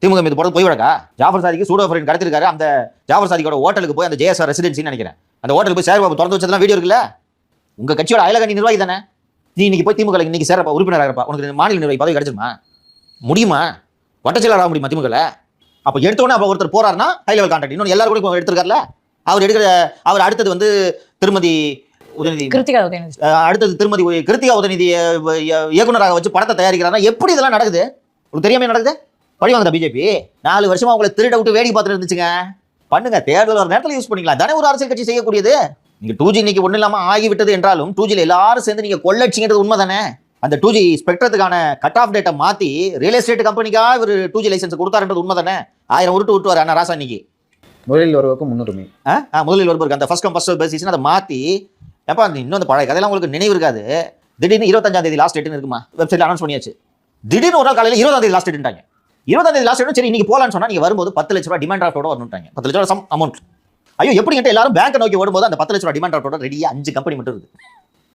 திமுக மீது போடுறது போய் வழக்கா? ஜாஃபர் சாதிக்கு சூடோ ஃப்ரெண்ட் கடத்திருக்காரு. அந்த ஜாஃபர் சாதிக்கோட ஹோட்டலுக்கு போய் அந்த ஜேஎஸ்ஆர் ரெசிடென்சின்னு நினைக்கிறேன், அந்த ஹோட்டலுக்கு போய் சேகர்பாபு திறந்து வச்சதெல்லாம் வீடியோ இருக்குல்ல. உங்க கட்சியோட அயலகணி நிர்வாகி தானே நீ. இன்னைக்கு போய் திமுக இன்னைக்கு சேரப்பா உறுப்பினராக இருப்பா, உனக்கு மாநில நிர்வாகி பதவி கிடைச்சிருமா? முடியுமா? வட்டச்செயலாளர் ஆக முடியுமா திமுக? அப்போ எடுத்தோன்னே அப்போ ஒருத்தர் போறாருன்னா ஹை லெவல் கான்டாக்ட். இன்னொன்று எல்லாரும் கூட எடுத்திருக்காருல. அவர் அடுத்தது வந்து திருமதி உதயநிதி, அடுத்தது திருமதி கிருத்திகா உதயநிதி இயக்குனராக வச்சு படத்தை தயாரிக்கிறாங்கன்னா எப்படி இதெல்லாம் நடக்குது? உங்களுக்கு தெரியாம நடக்குது? பழி வாங்குதா பிஜேபி? 4 வருஷமா உங்களை திருட விட்டு வேடிக்கை பார்த்துட்டு இருந்துச்சுங்க. பண்ணுங்க, தேர்தல் ஒரு நேரத்தில் யூஸ் பண்ணிக்கலாம். தானே ஒரு அரசியல் கட்சி செய்யக்கூடியது. நீங்க 2G இன்னைக்கு ஒன்றும் இல்லாமல் ஆகிவிட்டது என்றாலும் 2Gல எல்லாரும் சேர்ந்து நீங்க கொள்ளடிச்சிங்கிறது உண்மை தானே. அந்த 2G ஸ்பெக்ட்ரத்துக்கான கட் ஆஃப் டேட்டை மாற்றி ரியல் எஸ்டேட் கம்பெனிக்காக ஒரு 2G லைசன்ஸ் கொடுத்தாருன்றது உண்மை தானே. 1000 உருட்டு விட்டுவார் அண்ணா ராசா இன்னைக்கு. முதலில் வருவதற்கு முன்னுரிமை, முதலில் வருவதற்கு அந்த ஃபர்ஸ்ட் கம் ஃபர்ஸ்ட் பேசிஸ் அதை மாற்றி எப்போ இன்னும் அந்த பழைய கதையெல்லாம் உங்களுக்கு நினைவு இருக்காது. திடீர்னு 25ஆம் தேதி லாஸ்ட் டேட்னு இருக்குமா, வெப்சைட்ல அனௌன்ஸ் பண்ணியாச்சு. திடீர்னு ஒரு நாள் காலையில் 20ஆம் தேதி லாஸ்ட் டேட்ட்டாங்க. 20ஆம் தேதி லாஸ்ட் டேட் சரி இன்னைக்கு போகலான்னு சொன்னா நீங்க வரும்போது 10 லட்ச ரூபாய் டிமாண்ட் ஆஃப்டோட வரணும்ட்டாங்க. 10 லட்ச ரூபாய் சம் அமௌண்ட். ஐயோ எப்படி எல்லாரும் பேங்க் நோக்கி ஓடும்போது அந்த 10 லட்ச ரூபாய் டிமாண்ட் ஆஃப்டோட ரெடியா 5 கம்பெனி மட்டும் இருக்கு.